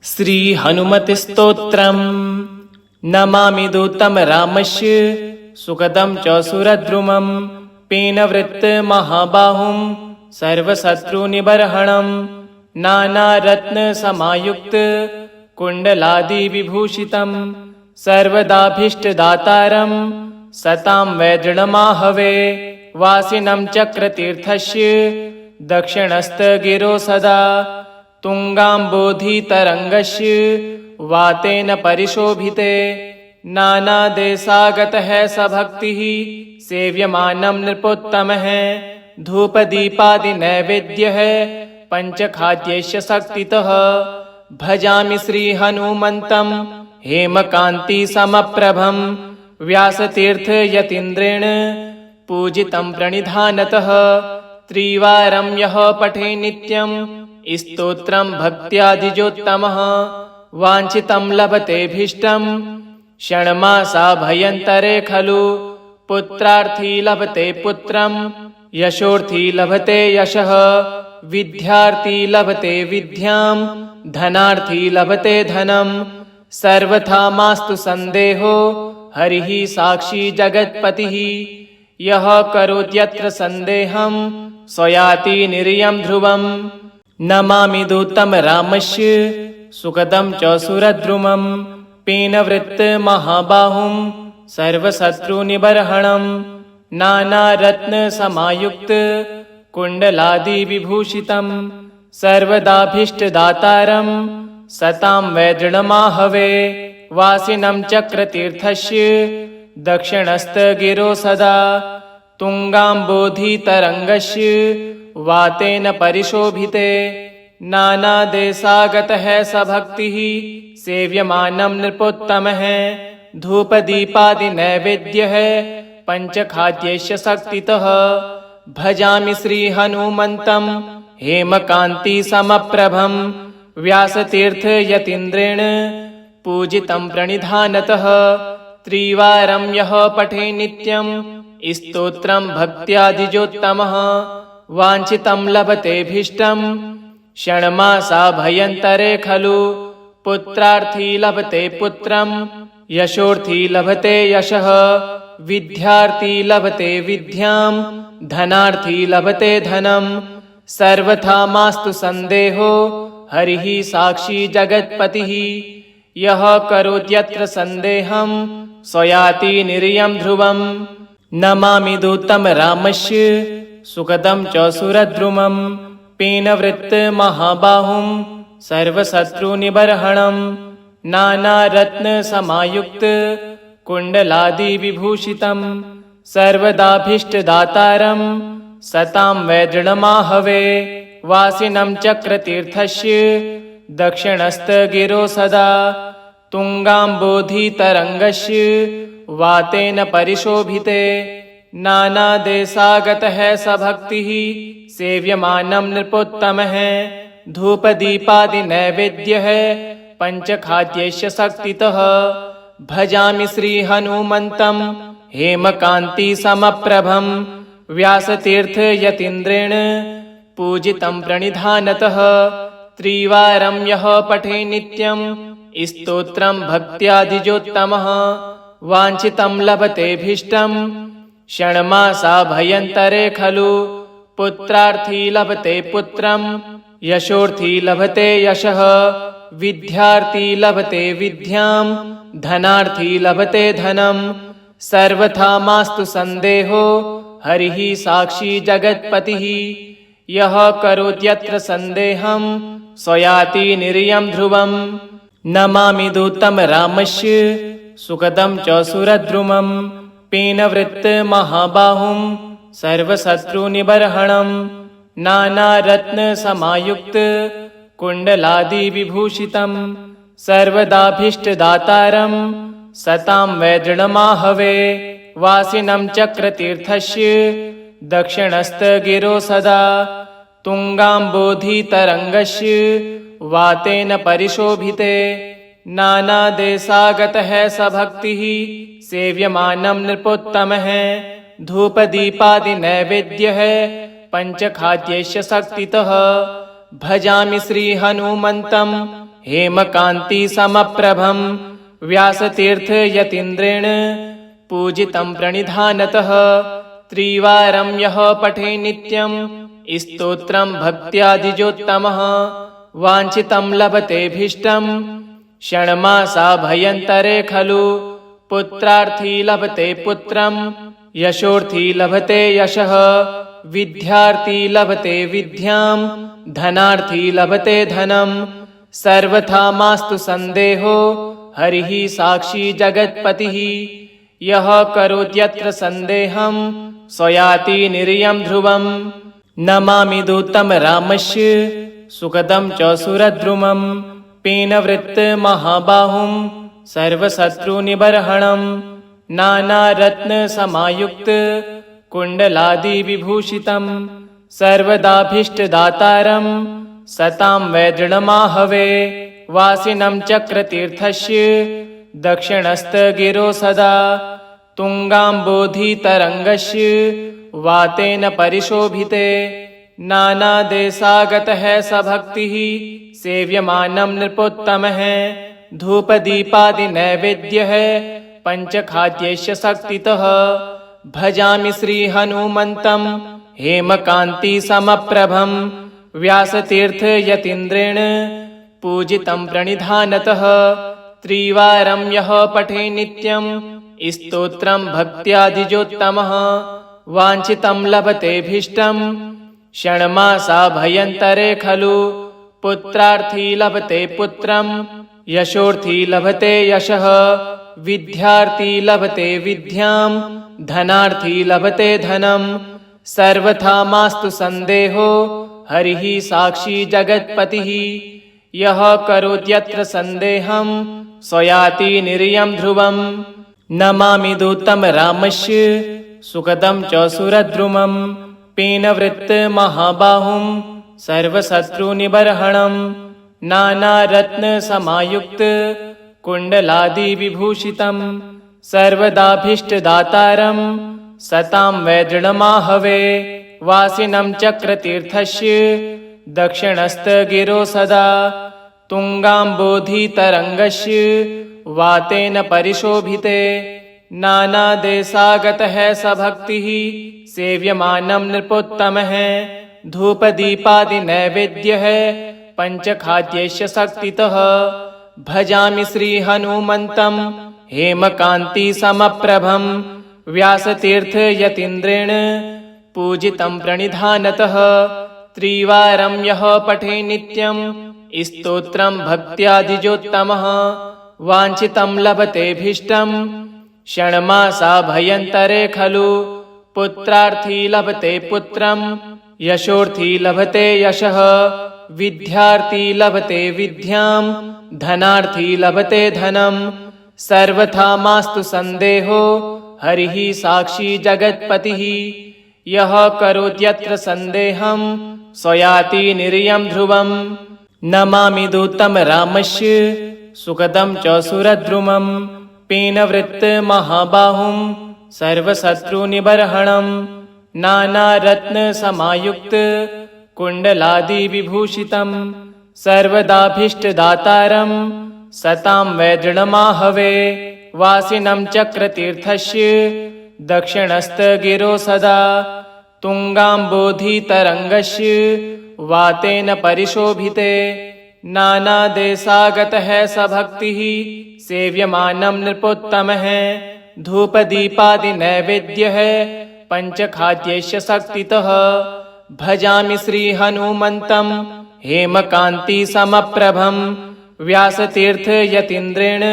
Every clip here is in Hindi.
श्री हनुमतिस्तोत्रम् नमामि दूतं रामस्य सुखदं च सुरद्रुमं पीनवृत्तमहाबाहुं सर्वशत्रुनिबर्हणं नानारत्नसमायुक्त कुण्डलादिविभूषितं सर्वदाभीष्टदातारं सतां वैदृढमाहवे वासिनं चक्रतीर्थस्य दक्षिणस्थगिरो सदा तुङ्गाम्बोधितरङ्गस्य वातेन परिशोभिते नानादेशागतः स भक्तिः सेव्यमानं नृपोत्तमः धूपदीपादिनैवेद्यः पञ्चखाद्यस्य शक्तितः भजामि श्रीहनुमन्तं हेमकान्तिसमप्रभं व्यासतीर्थयतीन्द्रेण पूजितं प्रणिधानतः त्रिवारं यः पठे नित्यं स्तोत्रं भक्त्यादिजोत्तमः वाञ्छितं लभतेऽभीष्टं षण्मासाभयन्तरे खलु पुत्रार्थी लभते पुत्रं यशोर्थी लभते यशः विद्यार्थी लभते विद्यां धनार्थी लभते धनं सर्वथा मास्तु सन्देहो हरिः साक्षी जगत्पतिः यः करोत्यत्र सन्देहं स याति निर्यं ध्रुवम् नमामि दूतं रामस्य सुखदं च सुरद्रुमं पीनवृत्तमहाबाहुं सर्वशत्रुनिबर्हणं नानारत्नसमायुक्त कुण्डलादिविभूषितं सर्वदाभीष्टदातारं सतां वैदृढमाहवे वासिनं चक्रतीर्थस्य दक्षिणस्थगिरो सदा तुङ्गाम्बोधितरङ्गस्य वातेन परिशोभिते नानादेशागतः स भक्तिः सेव्यमानं नृपोत्तमः धूपदीपादिनैवेद्यः पञ्चखाद्यस्य शक्तितः भजामि श्रीहनुमन्तं हेमकान्तिसमप्रभं व्यासतीर्थयतीन्द्रेण पूजितं प्रणिधानतः त्रिवारं यः पठे नित्यं स्तोत्रं भक्त्यादिजोत्तमः वाञ्छितं लभतेऽभीष्टं षण्मासाभयन्तरे खलु पुत्रार्थी लभते पुत्रं यशोर्थी लभते यशः विद्यार्थी लभते विद्यां धनार्थी लभते धनं सर्वथा मास्तु सन्देहो हरिः साक्षी जगत्पतिः यः करोत्यत्र सन्देहं स याति निर्यं ध्रुवम् नमामि दूतं रामस्य सुखदं च सुरद्रुमं पीनवृत्तमहाबाहुं सर्वशत्रुनिबर्हणं नानारत्नसमायुक्त कुण्डलादिविभूषितं सर्वदाभीष्टदातारं सतां वैदृढमाहवे वासिनं चक्रतीर्थस्य दक्षिणस्थगिरो सदा तुङ्गाम्बोधितरङ्गस्य वातेन परिशोभिते नानादेशागतः स भक्तिः सेव्यमानं नृपोत्तमः धूपदीपादिनैवेद्यः पञ्चखाद्यस्य शक्तितः भजामि श्रीहनुमन्तं हेमकान्तिसमप्रभं व्यासतीर्थयतीन्द्रेण पूजितं प्रणिधानतः त्रिवारं यः पठे नित्यं स्तोत्रं भक्त्यादिजोत्तमः वाञ्छितं लभतेऽभीष्टं षण्मासाभयन्तरे खलु पुत्रार्थी लभते पुत्रं यशोर्थी लभते यशः विद्यार्थी लभते विद्यां धनार्थी लभते धनं सर्वथा मास्तु सन्देहो हरिः साक्षी जगत्पतिः यः करोत्यत्र सन्देहं स याति निर्यं ध्रुवम् नमामि दूतं रामस्य सुखदं च सुरद्रुमं पीनवृत्तमहाबाहुं सर्वशत्रुनिबर्हणं नानारत्नसमायुक्त कुण्डलादिविभूषितं सर्वदाभीष्टदातारं सतां वैदृढमाहवे वासिनं चक्रतीर्थस्य दक्षिणस्थगिरो सदा तुङ्गाम्बोधितरङ्गस्य वातेन परिशोभिते नानादेशागतः स भक्तिः सेव्यमानं नृपोत्तमः धूपदीपादिनैवेद्यः पञ्चखाद्यस्य शक्तितः भजामि श्रीहनुमन्तं हेमकान्तिसमप्रभं व्यासतीर्थयतीन्द्रेण पूजितं प्रणिधानतः त्रिवारं यः पठे नित्यं स्तोत्रं भक्त्यादिजोत्तमः वाञ्छितं लभतेऽभीष्टं षण्मासाभ्यन्तरे खलु पुत्रार्थी लभते पुत्रं यशोर्थी लभते यशः विद्यार्थी लभते विद्यां धनार्थी लभते धनं सर्वथा मास्तु संदेहो हरिः साक्षी जगत्पतिः यः करोत्यत्र संदेहं स याति निर्यं ध्रुवं नमामि दूतं रामस्य सुखदं च सुरद्रुमं पीनवृत्तमहाबाहुं सर्वशत्रुनिबर्हणं नानारत्नसमायुक्त कुण्डलादिविभूषितं सर्वदाभीष्टदातारं सतां वैदृढमाहवे वासिनं चक्रतीर्थस्य दक्षिणस्थगिरो सदा तुङ्गाम्बोधितरङ्गस्य वातेन परिशोभिते नानादेशागतः स भक्तिः सेव्यमानं नृपोत्तमः धूपदीपादिनैवेद्यः पञ्चखाद्यस्य शक्तितः भजामि श्रीहनुमन्तं हेमकान्तिसमप्रभं व्यासतीर्थयतीन्द्रेण पूजितं प्रणिधानतः त्रिवारं यः पठे नित्यं स्तोत्रं भक्त्यादिजोत्तमः वाञ्छितं लभतेऽभीष्टं षण्मासाभ्यन्तरे खलु पुत्रार्थी लभते पुत्रं यशोर्थी लभते यशः विद्यार्थी लभते विद्यां धनार्थी लभते धनं सर्वथा मास्तु संदेहो हरिः साक्षी जगत्पतिः यः करोत्यत्र संदेहं स याति निर्यं ध्रुवं नमामि दूतं रामस्य सुखदं च सुरद्रुमं पीनवृत्तमहाबाहुं सर्वशत्रुनिबर्हणं नानारत्नसमायुक्त कुण्डलादिविभूषितं सर्वदाभीष्टदातारं सतां वैदृढमाहवे वासिनं चक्रतीर्थस्य दक्षिणस्थगिरो सदा तुङ्गाम्बोधितरङ्गस्य वातेन परिशोभिते नानादेशागतः स भक्तिः सेव्यमानं नृपोत्तमः धूपदीपादिनैवेद्यः पञ्चखाद्यस्य शक्तितः भजामि श्रीहनुमन्तं हेमकान्तिसमप्रभं व्यासतीर्थयतीन्द्रेण पूजितं प्रणिधानतः त्रिवारं यः पठे नित्यं स्तोत्रं भक्त्यादिजोत्तमः वाञ्छितं लभतेऽभीष्टं षण्मासाभ्यन्तरे खलु पुत्रार्थी लभते पुत्रं यशोर्थी लभते यशः विद्यार्थी लभते विद्यां धनार्थी लभते धनं सर्वथा मास्तु संदेहो हरिः साक्षी जगत्पतिः यः करोत्यत्र संदेहं स याति निर्यं ध्रुवं नमामि दूतं रामस्य सुखदं च सुरद्रुमं पीनवृत्तमहाबाहुं सर्वशत्रुनिबर्हणं नानारत्नसमायुक्त कुण्डलादिविभूषितं सर्वदाभीष्टदातारं सतां वैदृढमाहवे वासिनं चक्रतीर्थस्य दक्षिणस्थगिरो सदा तुङ्गाम्बोधितरङ्गस्य वातेन परिशोभिते नानादेशागतः स भक्तिः सेव्यमानं नृपोत्तमः धूपदीपादिनैवेद्यः पञ्चखाद्यस्य शक्तितः भजामि श्रीहनुमन्तं हेमकान्तिसमप्रभं व्यासतीर्थयतीन्द्रेण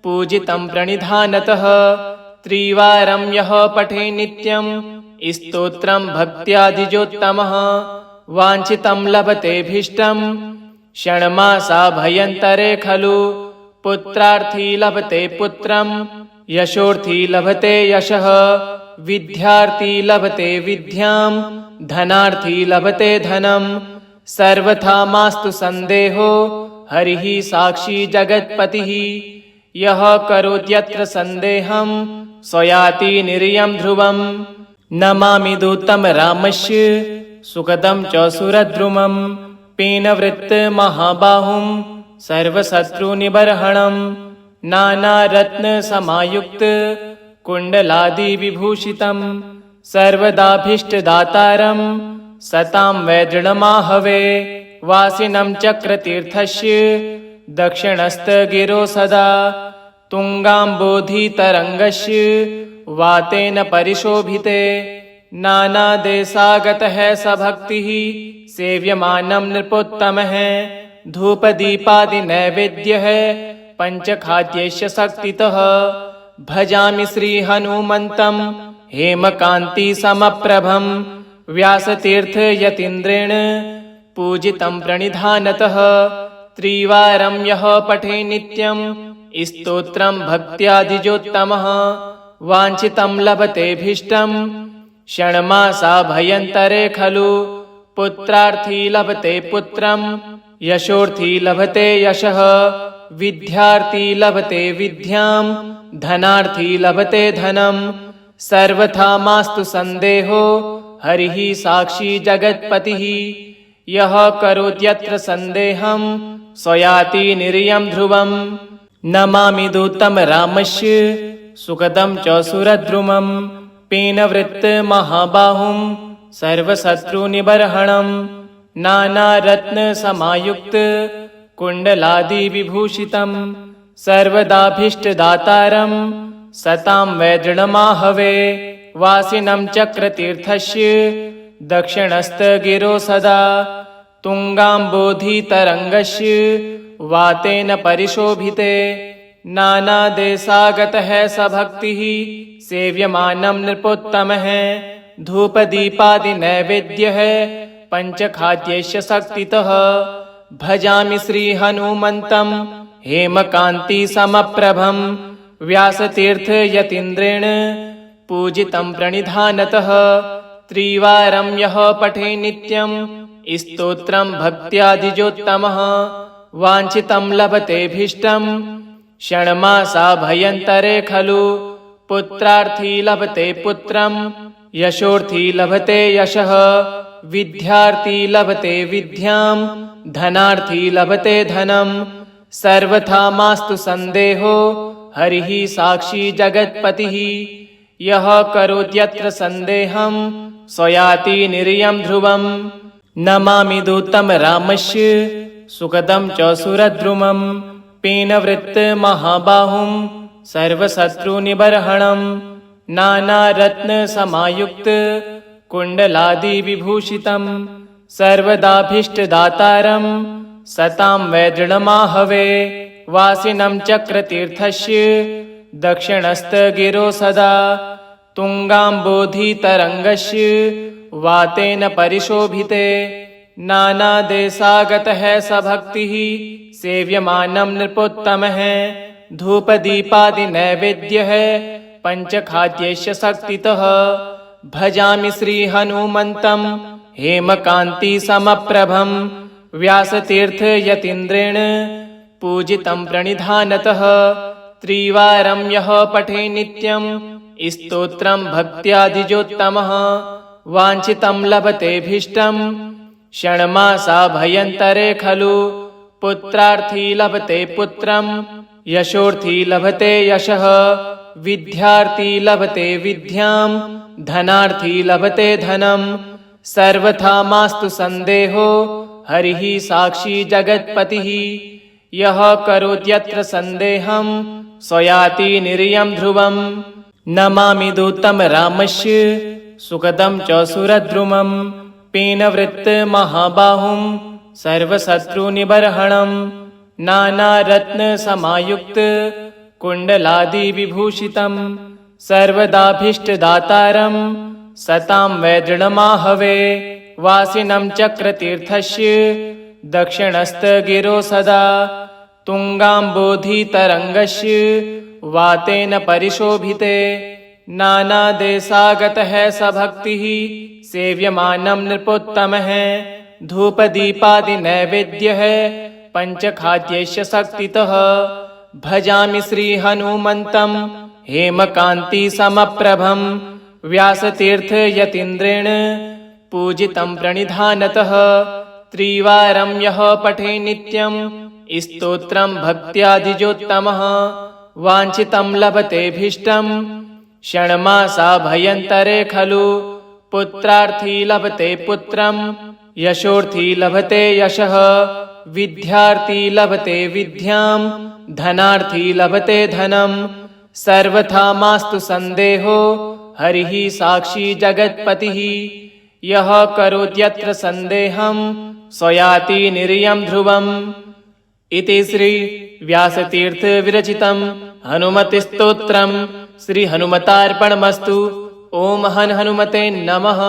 पूजितं प्रणिधानतः त्रिवारं यः पठे नित्यं स्तोत्रं भक्त्यादिजोत्तमः वाञ्छितं लभतेऽभीष्टं षण्मासाभ्यन्तरे खलु पुत्रार्थी लभते पुत्रं यशोर्थी लभते यशः विद्यार्थी लभते विद्यां धनार्थी लभते धनं सर्वथा मास्तु संदेहो हरिः साक्षी जगत्पतिः यः करोत्यत्र संदेहं स याति निर्यं ध्रुवं नमामि दूतं रामस्य सुखदं च सुरद्रुमं पीनवृत्तमहाबाहुं सर्वशत्रुनिबर्हणं नानारत्नसमायुक्त कुण्डलादिविभूषितं सर्वदाभीष्टदातारं सतां वै दृढमाहवे वासिनं चक्रतीर्थस्य दक्षिणस्थगिरो सदा तुङ्गाम्बोधितरङ्गस्य वातेन परिशोभिते नानादेशागतः स भक्तिः सेव्यमानं नृपोत्तमः धूपदीपादिनैवेद्यः पञ्चखाद्यस्य शक्तितः भजामि श्रीहनुमन्तं हेमकान्तिसमप्रभं व्यासतीर्थयतीन्द्रेण पूजितं प्रणिधानतः त्रिवारं यः पठे नित्यं स्तोत्रं भक्त्यादिजोत्तमः वाञ्छितं लभतेऽभीष्टं षण्मासा भयन्तरे खलु पुत्रार्थी लभते पुत्रं यशोर्थी लभते यशः विद्यार्थी लभते विद्यां धनार्थी लभते धनं सर्वथा मास्तु सन्देहो हरिः साक्षी जगत्पतिः यः करोत्यत्र सन्देहं स याति निर्यं ध्रुवं नमामि दूतं रामस्य सुखदं च सुरद्रुमं पीनवृत्तमहाबाहुं सर्वशत्रुनिबर्हणं नानारत्नसमायुक्त कुण्डलादिविभूषितं सर्वदाभीष्टदातारं सतां वै दृढमाहवे वासिनं चक्रतीर्थस्य दक्षिणस्थगिरो सदा तुङ्गाम्बोधितरङ्गस्य वातेन परिशोभिते नानादेशागतः स भक्तिः सेव्यमानं नृपोत्तमः धूपदीपादिनैवेद्यः पञ्चखाद्यस्य शक्तितः भजामि श्रीहनुमन्तं हेमकान्तिसमप्रभं व्यासतीर्थयतीन्द्रेण पूजितं प्रणिधानतः त्रिवारं यः पठे नित्यं स्तोत्रं भक्त्यादिजोत्तमः वाञ्छितं लभतेऽभीष्टं षण्मासा भयन्तरे खलु पुत्रार्थी लभते पुत्रं यशोर्थी लभते यशः विद्यार्थी लभते विद्यां धनार्थी लभते धनं सर्वथा मास्तु सन्देहो हरिः साक्षी जगत्पतिः यः करोत्यत्र सन्देहं स याति निर्यं ध्रुवं नमामि दूतं रामस्य सुखदं च सुरद्रुमं पीनवृत्तमहाबाहुं सर्वशत्रुनिबर्हणं नानारत्नसमायुक्त कुण्डलादिविभूषितं सर्वदाभीष्टदातारं सतां वै दृढमाहवे वासिनं चक्रतीर्थस्य दक्षिणस्थगिरो सदा तुङ्गाम्बोधितरङ्गस्य वातेन परिशोभिते नानादेशागतः स भक्तिः सेव्यमानं नृपोत्तमः धूपदीपादिनैवेद्यः पञ्चखाद्यस्य शक्तितः भजामि श्रीहनुमन्तं हेमकान्तिसमप्रभं व्यासतीर्थयतीन्द्रेण पूजितं प्रणिधानतः त्रिवारं यः पठे नित्यं स्तोत्रं भक्त्यादिजोत्तमः वाञ्छितं लभतेऽभीष्टं षण्मासा भयन्तरे खलु पुत्रार्थी लभते पुत्रं यशोर्थी लभते यशः विद्यार्थी लभते विद्यां धनार्थी लभते धनं सर्वथा मास्तु सन्देहो हरिः साक्षी जगत्पतिः यः करोत्यत्र सन्देहं स याति निर्यं ध्रुवं नमामि दूतं रामस्य सुखदं च सुरद्रुमं पीनवृत्तमहाबाहुं सर्वशत्रुनिबर्हणं नानारत्नसमायुक्त कुण्डलादिविभूषितं सर्वदाभीष्टदातारं सतां वै दृढमाहवे वासिनं चक्रतीर्थस्य दक्षिणस्थगिरो सदा तुङ्गाम्बोधितरङ्गस्य वातेन परिशोभिते नानादेशागतः स भक्तिः सेव्यमानं नृपोत्तमः धूपदीपादिनैवेद्यः पञ्चखाद्यस्य शक्तितः भजामि श्रीहनुमन्तं हेमकान्तिसमप्रभं व्यासतीर्थयतीन्द्रेण पूजितं प्रणिधानतः त्रिवारं यः पठे नित्यं स्तोत्रम् भक्त्याधिजोत्तमः वाञ्छितं लभतेऽभीष्टम् षण्मासा भयन्तरे खलु पुत्रार्थी लभते पुत्रम् यशोर्थी लभते यशः विद्यार्थी लभते विद्याम् धनार्थी लभते धनम् सर्वथा मास्तु सन्देहो हरिः साक्षी जगत्पतिः यः करोत्यत्र सन्देहं स याति निर्यं ध्रुवम् इति श्री व्यासतीर्थ विरचितं हनुमतिस्तोत्रम् श्री हनुमतार्पणमस्तु। ओम हनुमते नमः।